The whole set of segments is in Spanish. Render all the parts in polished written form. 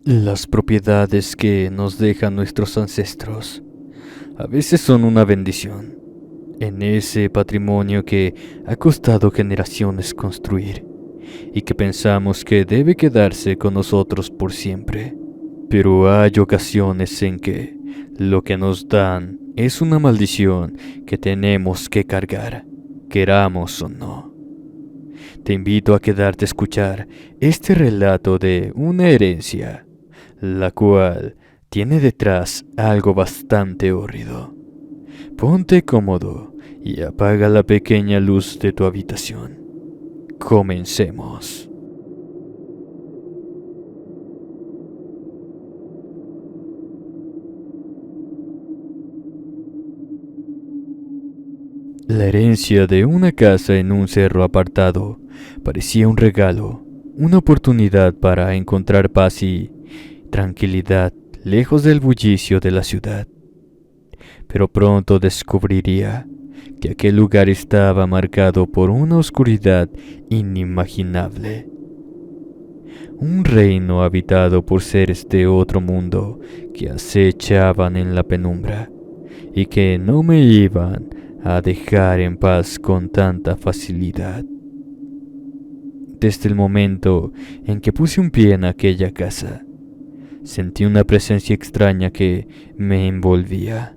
Las propiedades que nos dejan nuestros ancestros a veces son una bendición en ese patrimonio que ha costado generaciones construir y que pensamos que debe quedarse con nosotros por siempre. Pero hay ocasiones en que lo que nos dan es una maldición que tenemos que cargar, queramos o no. Te invito a quedarte a escuchar este relato de una herencia, la cual tiene detrás algo bastante hórrido. Ponte cómodo y apaga la pequeña luz de tu habitación. Comencemos. La herencia de una casa en un cerro apartado parecía un regalo, una oportunidad para encontrar paz y tranquilidad lejos del bullicio de la ciudad. Pero pronto descubriría que aquel lugar estaba marcado por una oscuridad inimaginable. Un reino habitado por seres de otro mundo que acechaban en la penumbra y que no me iban a dejar en paz con tanta facilidad. Desde el momento en que puse un pie en aquella casa, sentí una presencia extraña que me envolvía.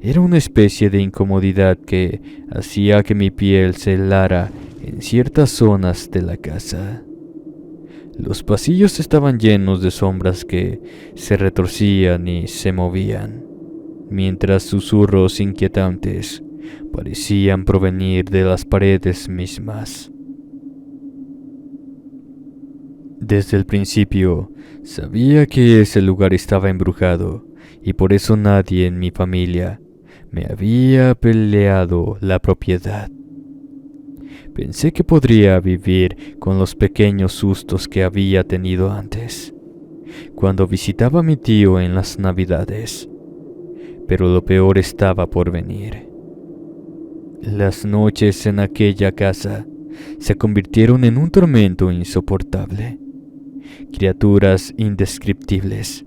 Era una especie de incomodidad que hacía que mi piel se helara en ciertas zonas de la casa. Los pasillos estaban llenos de sombras que se retorcían y se movían, mientras susurros inquietantes parecían provenir de las paredes mismas. Desde el principio sabía que ese lugar estaba embrujado y por eso nadie en mi familia me había peleado la propiedad. Pensé que podría vivir con los pequeños sustos que había tenido antes, cuando visitaba a mi tío en las Navidades, pero lo peor estaba por venir. Las noches en aquella casa se convirtieron en un tormento insoportable. Criaturas indescriptibles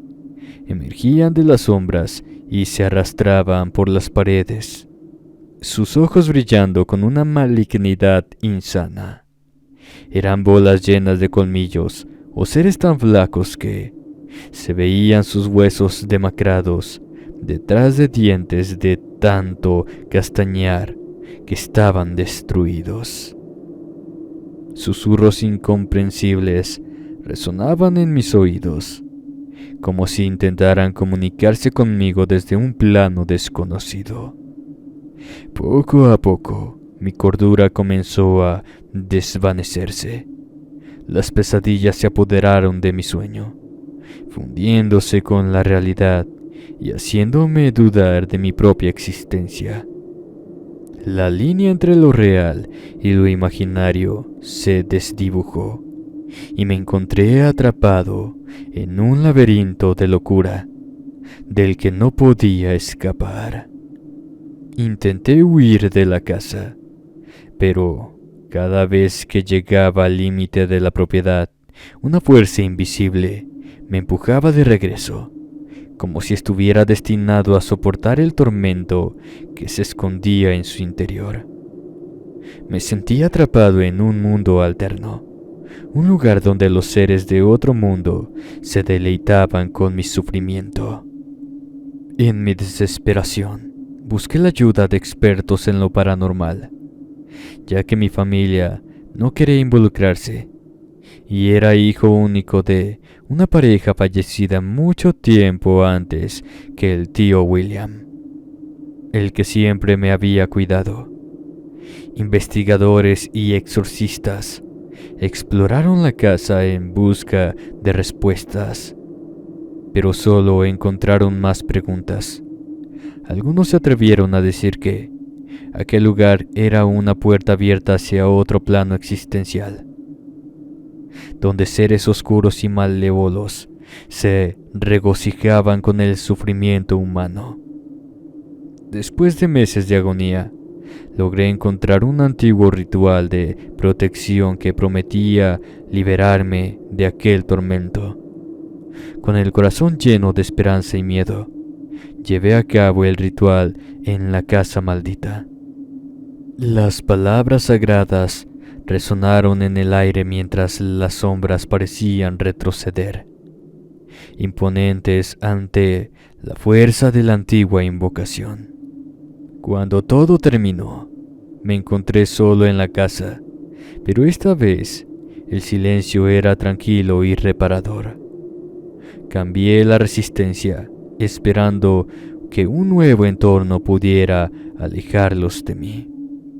emergían de las sombras y se arrastraban por las paredes, sus ojos brillando con una malignidad insana. Eran bolas llenas de colmillos o seres tan flacos que se veían sus huesos demacrados detrás de dientes de tanto castañear que estaban destruidos. Susurros incomprensibles resonaban en mis oídos, como si intentaran comunicarse conmigo desde un plano desconocido. Poco a poco, mi cordura comenzó a desvanecerse. Las pesadillas se apoderaron de mi sueño, fundiéndose con la realidad y haciéndome dudar de mi propia existencia. La línea entre lo real y lo imaginario se desdibujó y me encontré atrapado en un laberinto de locura del que no podía escapar. Intenté huir de la casa, pero cada vez que llegaba al límite de la propiedad, una fuerza invisible me empujaba de regreso, como si estuviera destinado a soportar el tormento que se escondía en su interior. Me sentía atrapado en un mundo alterno, un lugar donde los seres de otro mundo se deleitaban con mi sufrimiento. En mi desesperación, busqué la ayuda de expertos en lo paranormal, ya que mi familia no quería involucrarse y era hijo único de una pareja fallecida mucho tiempo antes que el tío William, el que siempre me había cuidado. Investigadores y exorcistas exploraron la casa en busca de respuestas, pero solo encontraron más preguntas. Algunos se atrevieron a decir que aquel lugar era una puerta abierta hacia otro plano existencial, donde seres oscuros y malévolos se regocijaban con el sufrimiento humano. Después de meses de agonía, logré encontrar un antiguo ritual de protección que prometía liberarme de aquel tormento. Con el corazón lleno de esperanza y miedo, llevé a cabo el ritual en la casa maldita. Las palabras sagradas resonaron en el aire mientras las sombras parecían retroceder, imponentes ante la fuerza de la antigua invocación. Cuando todo terminó, me encontré solo en la casa, pero esta vez el silencio era tranquilo y reparador. Cambié la resistencia, esperando que un nuevo entorno pudiera alejarlos de mí.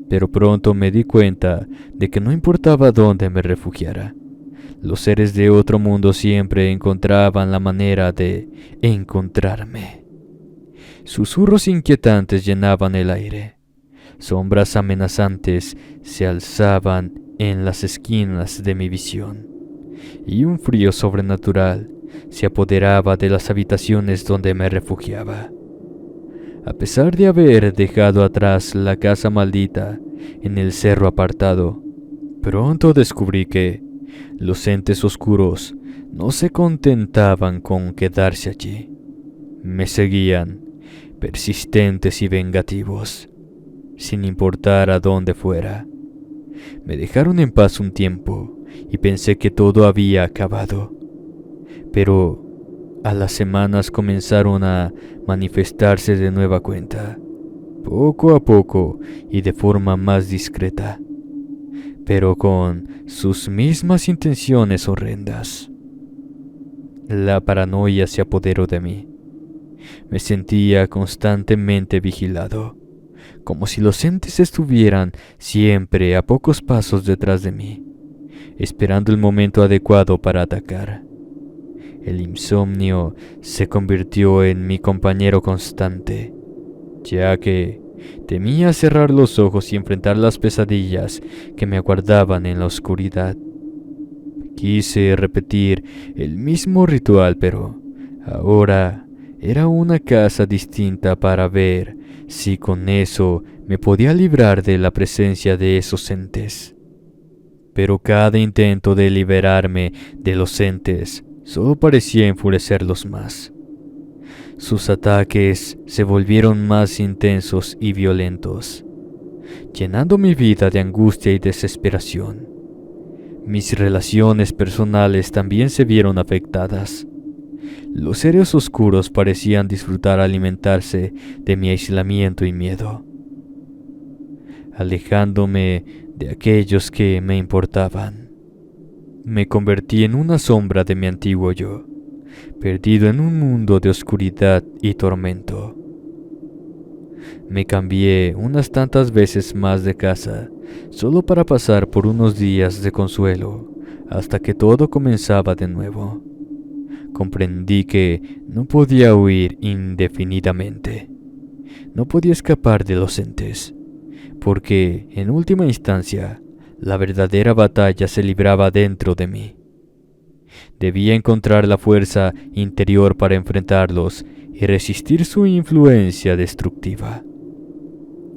Pero pronto me di cuenta de que no importaba dónde me refugiara, los seres de otro mundo siempre encontraban la manera de encontrarme. Susurros inquietantes llenaban el aire. Sombras amenazantes se alzaban en las esquinas de mi visión, y un frío sobrenatural se apoderaba de las habitaciones donde me refugiaba. A pesar de haber dejado atrás la casa maldita en el cerro apartado, pronto descubrí que los entes oscuros no se contentaban con quedarse allí. Me seguían, persistentes y vengativos, sin importar a dónde fuera. Me dejaron en paz un tiempo y pensé que todo había acabado. Pero a las semanas comenzaron a manifestarse de nueva cuenta, poco a poco y de forma más discreta, pero con sus mismas intenciones horrendas. La paranoia se apoderó de mí. Me sentía constantemente vigilado, como si los entes estuvieran siempre a pocos pasos detrás de mí, esperando el momento adecuado para atacar. El insomnio se convirtió en mi compañero constante, ya que temía cerrar los ojos y enfrentar las pesadillas que me aguardaban en la oscuridad. Quise repetir el mismo ritual, pero ahora era una casa distinta para ver si con eso me podía librar de la presencia de esos entes. Pero cada intento de liberarme de los entes solo parecía enfurecerlos más. Sus ataques se volvieron más intensos y violentos, llenando mi vida de angustia y desesperación. Mis relaciones personales también se vieron afectadas. Los seres oscuros parecían disfrutar alimentarse de mi aislamiento y miedo, alejándome de aquellos que me importaban. Me convertí en una sombra de mi antiguo yo, perdido en un mundo de oscuridad y tormento. Me cambié unas tantas veces más de casa, solo para pasar por unos días de consuelo, hasta que todo comenzaba de nuevo. Comprendí que no podía huir indefinidamente. No podía escapar de los entes, porque, en última instancia, la verdadera batalla se libraba dentro de mí. Debía encontrar la fuerza interior para enfrentarlos y resistir su influencia destructiva.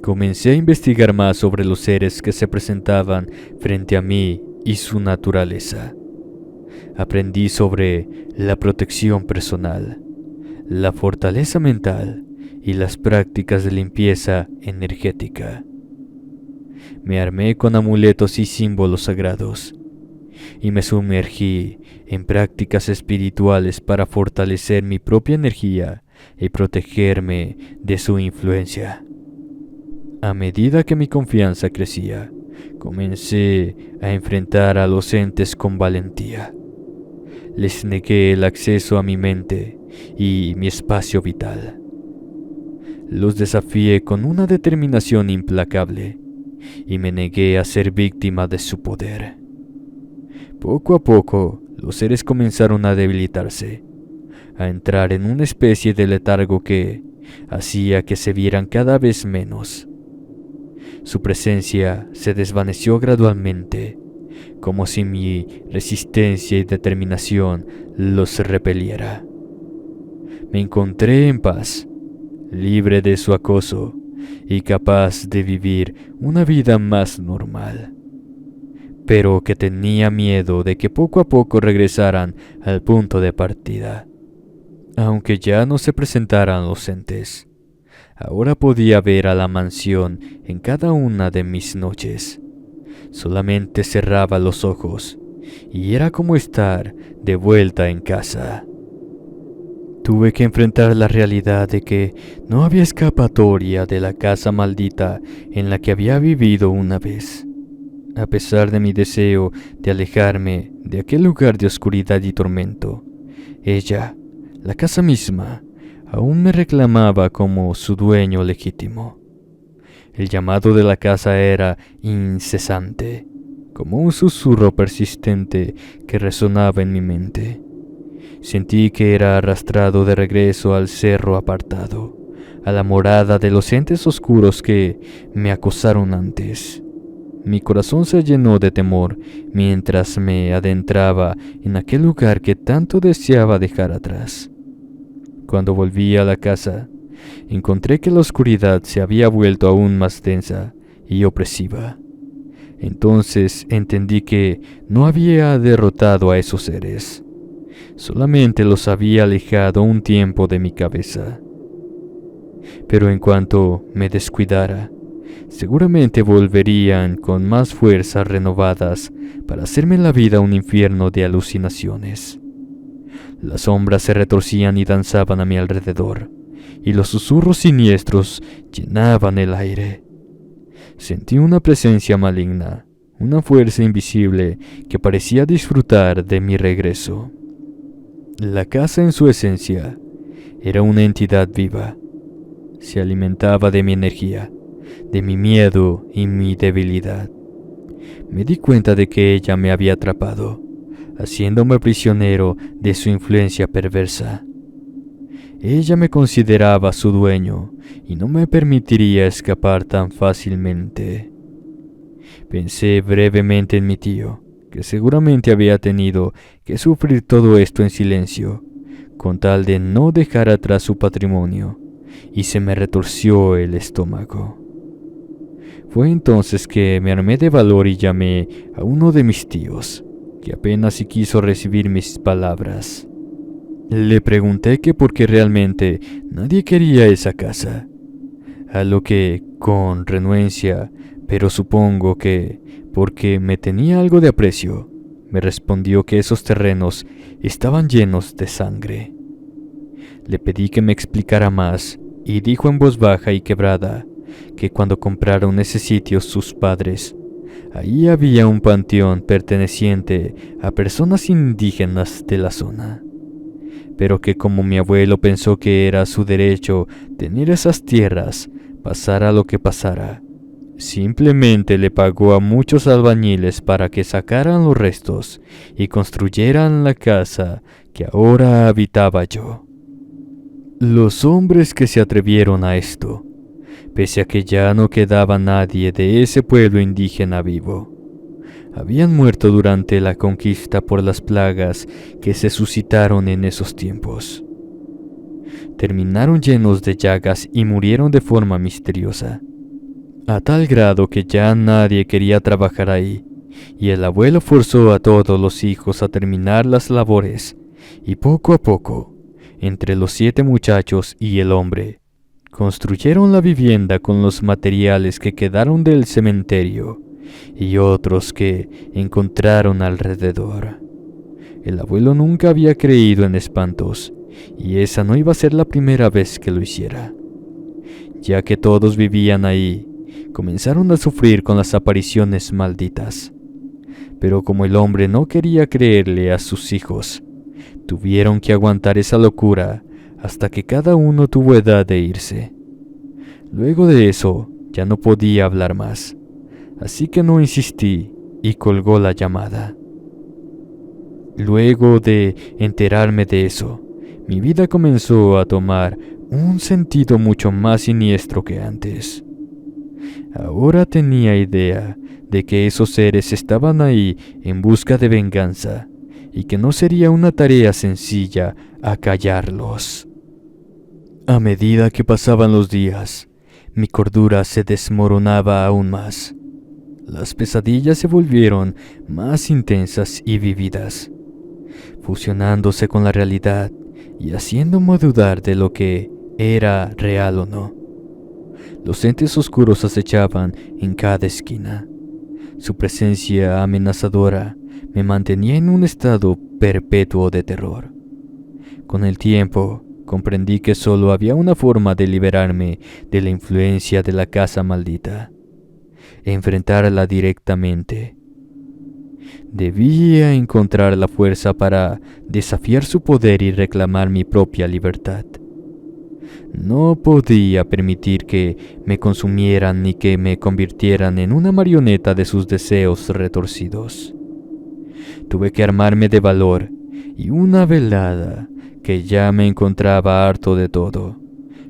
Comencé a investigar más sobre los seres que se presentaban frente a mí y su naturaleza. Aprendí sobre la protección personal, la fortaleza mental y las prácticas de limpieza energética. Me armé con amuletos y símbolos sagrados y me sumergí en prácticas espirituales para fortalecer mi propia energía y protegerme de su influencia. A medida que mi confianza crecía, comencé a enfrentar a los entes con valentía. Les negué el acceso a mi mente y mi espacio vital. Los desafié con una determinación implacable y me negué a ser víctima de su poder. Poco a poco, los seres comenzaron a debilitarse, a entrar en una especie de letargo que hacía que se vieran cada vez menos. Su presencia se desvaneció gradualmente, como si mi resistencia y determinación los repeliera. Me encontré en paz, libre de su acoso y capaz de vivir una vida más normal. pero que tenía miedo de que poco a poco regresaran al punto de partida. Aunque ya no se presentaran los entes, ahora podía ver a la mansión en cada una de mis noches. Solamente cerraba los ojos y era como estar de vuelta en casa. Tuve que enfrentar la realidad de que no había escapatoria de la casa maldita en la que había vivido una vez. A pesar de mi deseo de alejarme de aquel lugar de oscuridad y tormento, ella, la casa misma, aún me reclamaba como su dueño legítimo. El llamado de la casa era incesante, como un susurro persistente que resonaba en mi mente. Sentí que era arrastrado de regreso al cerro apartado, a la morada de los entes oscuros que me acosaron antes. Mi corazón se llenó de temor mientras me adentraba en aquel lugar que tanto deseaba dejar atrás. Cuando volví a la casa, encontré que la oscuridad se había vuelto aún más densa y opresiva. Entonces entendí que no había derrotado a esos seres, solamente los había alejado un tiempo de mi cabeza. Pero en cuanto me descuidara, seguramente volverían con más fuerzas renovadas para hacerme la vida un infierno de alucinaciones. Las sombras se retorcían y danzaban a mi alrededor, y los susurros siniestros llenaban el aire. Sentí una presencia maligna, una fuerza invisible que parecía disfrutar de mi regreso. La casa en su esencia era una entidad viva. Se alimentaba de mi energía, de mi miedo y mi debilidad. Me di cuenta de que ella me había atrapado, haciéndome prisionero de su influencia perversa. Ella me consideraba su dueño y no me permitiría escapar tan fácilmente. Pensé brevemente en mi tío, que seguramente había tenido que sufrir todo esto en silencio, con tal de no dejar atrás su patrimonio, y se me retorció el estómago. Fue entonces que me armé de valor y llamé a uno de mis tíos, que apenas si quiso recibir mis palabras. Le pregunté que por qué realmente nadie quería esa casa, a lo que, con renuencia, pero supongo que porque me tenía algo de aprecio, me respondió que esos terrenos estaban llenos de sangre. Le pedí que me explicara más y dijo en voz baja y quebrada que cuando compraron ese sitio sus padres, ahí había un panteón perteneciente a personas indígenas de la zona, pero que como mi abuelo pensó que era su derecho tener esas tierras, pasara lo que pasara, simplemente le pagó a muchos albañiles para que sacaran los restos y construyeran la casa que ahora habitaba yo. Los hombres que se atrevieron a esto, pese a que ya no quedaba nadie de ese pueblo indígena vivo, habían muerto durante la conquista por las plagas que se suscitaron en esos tiempos. Terminaron llenos de llagas y murieron de forma misteriosa, a tal grado que ya nadie quería trabajar ahí, y el abuelo forzó a todos los hijos a terminar las labores, y poco a poco, entre los 7 muchachos y el hombre, construyeron la vivienda con los materiales que quedaron del cementerio y otros que encontraron alrededor. El abuelo nunca había creído en espantos, y esa no iba a ser la primera vez que lo hiciera. Ya que todos vivían ahí, comenzaron a sufrir con las apariciones malditas. Pero como el hombre no quería creerle a sus hijos, tuvieron que aguantar esa locura hasta que cada uno tuvo edad de irse. Luego de eso, ya no podía hablar más, así que no insistí y colgó la llamada. Luego de enterarme de eso, mi vida comenzó a tomar un sentido mucho más siniestro que antes. Ahora tenía idea de que esos seres estaban ahí en busca de venganza y que no sería una tarea sencilla acallarlos. A medida que pasaban los días, mi cordura se desmoronaba aún más. Las pesadillas se volvieron más intensas y vívidas, fusionándose con la realidad y haciéndome dudar de lo que era real o no. Los entes oscuros acechaban en cada esquina. Su presencia amenazadora me mantenía en un estado perpetuo de terror. Con el tiempo, comprendí que solo había una forma de liberarme de la influencia de la casa maldita: enfrentarla directamente. Debía encontrar la fuerza para desafiar su poder y reclamar mi propia libertad. No podía permitir que me consumieran ni que me convirtieran en una marioneta de sus deseos retorcidos. Tuve que armarme de valor y una velada que ya me encontraba harto de todo,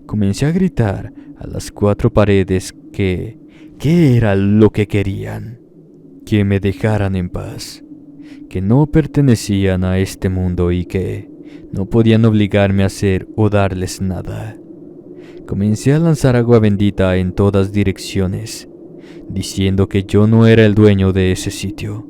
comencé a gritar a las cuatro paredes que ¿qué era lo que querían? Que me dejaran en paz, que no pertenecían a este mundo y que no podían obligarme a hacer o darles nada. Comencé a lanzar agua bendita en todas direcciones, diciendo que yo no era el dueño de ese sitio.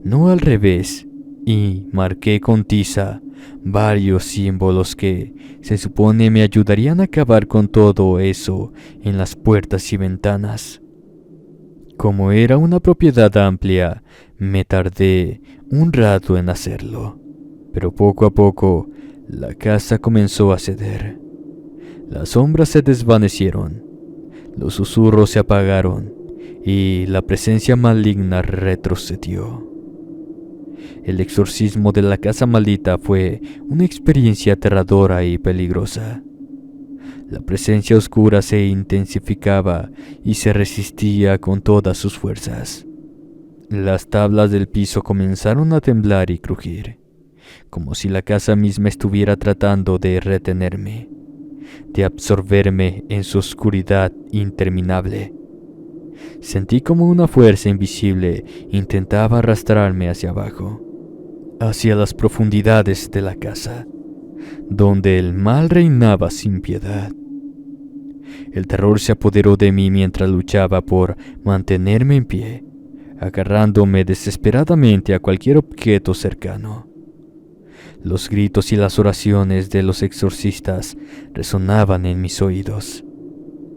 No al revés, y marqué con tiza varios símbolos que se supone me ayudarían a acabar con todo eso en las puertas y ventanas. Como era una propiedad amplia, me tardé un rato en hacerlo, pero poco a poco la casa comenzó a ceder. Las sombras se desvanecieron, los susurros se apagaron y la presencia maligna retrocedió. El exorcismo de la casa maldita fue una experiencia aterradora y peligrosa. La presencia oscura se intensificaba y se resistía con todas sus fuerzas. Las tablas del piso comenzaron a temblar y crujir, como si la casa misma estuviera tratando de retenerme, de absorberme en su oscuridad interminable. Sentí como una fuerza invisible intentaba arrastrarme hacia abajo, hacia las profundidades de la casa, donde el mal reinaba sin piedad. El terror se apoderó de mí mientras luchaba por mantenerme en pie, agarrándome desesperadamente a cualquier objeto cercano. Los gritos y las oraciones de los exorcistas resonaban en mis oídos,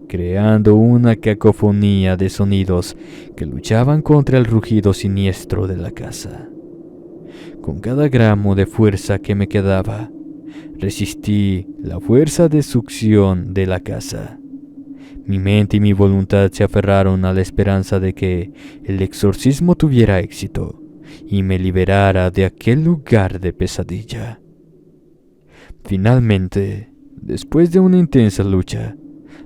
creando una cacofonía de sonidos que luchaban contra el rugido siniestro de la casa. Con cada gramo de fuerza que me quedaba, resistí la fuerza de succión de la casa. Mi mente y mi voluntad se aferraron a la esperanza de que el exorcismo tuviera éxito y me liberara de aquel lugar de pesadilla. Finalmente, después de una intensa lucha,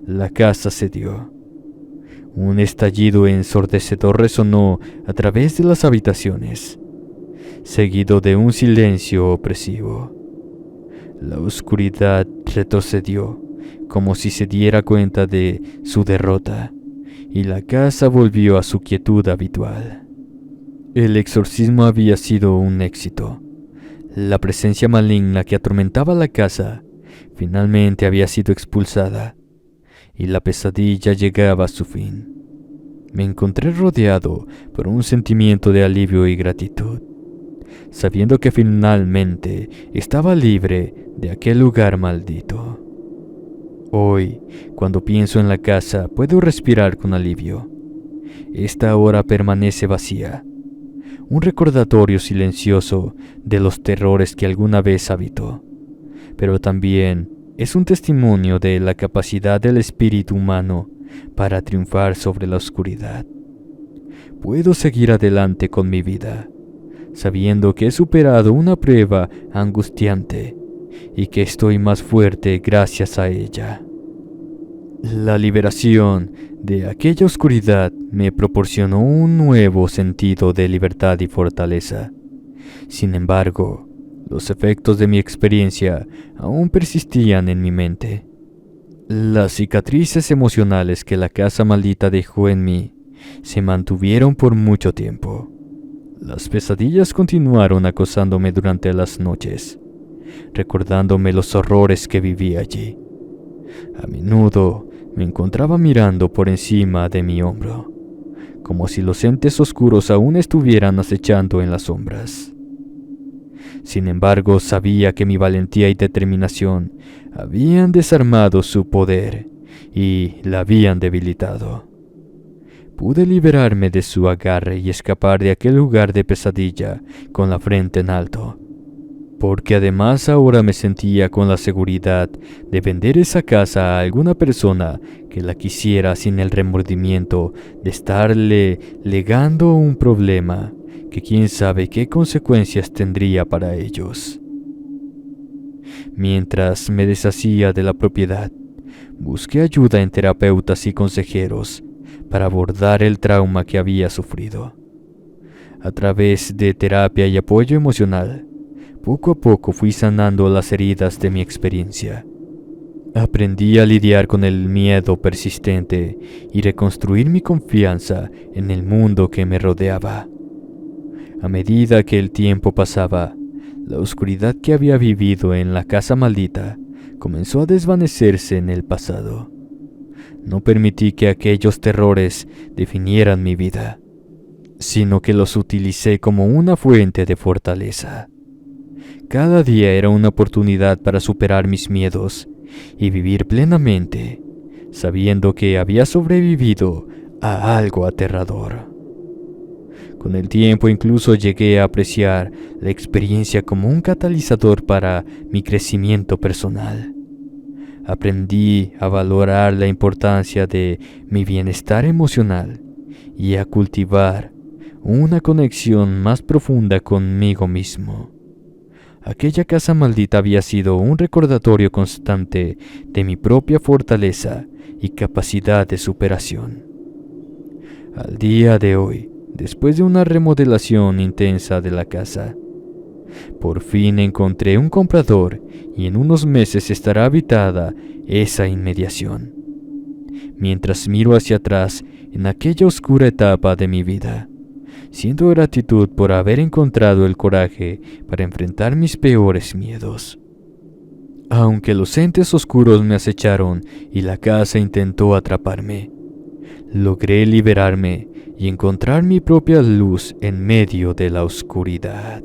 la casa cedió. Un estallido ensordecedor resonó a través de las habitaciones, seguido de un silencio opresivo. La oscuridad retrocedió, como si se diera cuenta de su derrota, y la casa volvió a su quietud habitual. El exorcismo había sido un éxito. La presencia maligna que atormentaba la casa finalmente había sido expulsada, y la pesadilla llegaba a su fin. Me encontré rodeado por un sentimiento de alivio y gratitud, sabiendo que finalmente estaba libre de aquel lugar maldito. Hoy, cuando pienso en la casa, puedo respirar con alivio. Esta ahora permanece vacía, un recordatorio silencioso de los terrores que alguna vez habitó, pero también es un testimonio de la capacidad del espíritu humano para triunfar sobre la oscuridad. Puedo seguir adelante con mi vida, sabiendo que he superado una prueba angustiante y que estoy más fuerte gracias a ella. La liberación de aquella oscuridad me proporcionó un nuevo sentido de libertad y fortaleza. Sin embargo, los efectos de mi experiencia aún persistían en mi mente. Las cicatrices emocionales que la casa maldita dejó en mí se mantuvieron por mucho tiempo. Las pesadillas continuaron acosándome durante las noches, recordándome los horrores que viví allí. A menudo me encontraba mirando por encima de mi hombro, como si los entes oscuros aún estuvieran acechando en las sombras. Sin embargo, sabía que mi valentía y determinación habían desarmado su poder y la habían debilitado. Pude liberarme de su agarre y escapar de aquel lugar de pesadilla con la frente en alto, porque además ahora me sentía con la seguridad de vender esa casa a alguna persona que la quisiera sin el remordimiento de estarle legando un problema que quién sabe qué consecuencias tendría para ellos. Mientras me deshacía de la propiedad, busqué ayuda en terapeutas y consejeros para abordar el trauma que había sufrido. A través de terapia y apoyo emocional, poco a poco fui sanando las heridas de mi experiencia. Aprendí a lidiar con el miedo persistente y reconstruir mi confianza en el mundo que me rodeaba. A medida que el tiempo pasaba, la oscuridad que había vivido en la casa maldita comenzó a desvanecerse en el pasado. No permití que aquellos terrores definieran mi vida, sino que los utilicé como una fuente de fortaleza. Cada día era una oportunidad para superar mis miedos y vivir plenamente, sabiendo que había sobrevivido a algo aterrador. Con el tiempo incluso llegué a apreciar la experiencia como un catalizador para mi crecimiento personal. Aprendí a valorar la importancia de mi bienestar emocional y a cultivar una conexión más profunda conmigo mismo. Aquella casa maldita había sido un recordatorio constante de mi propia fortaleza y capacidad de superación. Al día de hoy, después de una remodelación intensa de la casa, por fin encontré un comprador y en unos meses estará habitada esa inmediación. Mientras miro hacia atrás en aquella oscura etapa de mi vida, siento gratitud por haber encontrado el coraje para enfrentar mis peores miedos. Aunque los entes oscuros me acecharon y la casa intentó atraparme, logré liberarme y encontrar mi propia luz en medio de la oscuridad.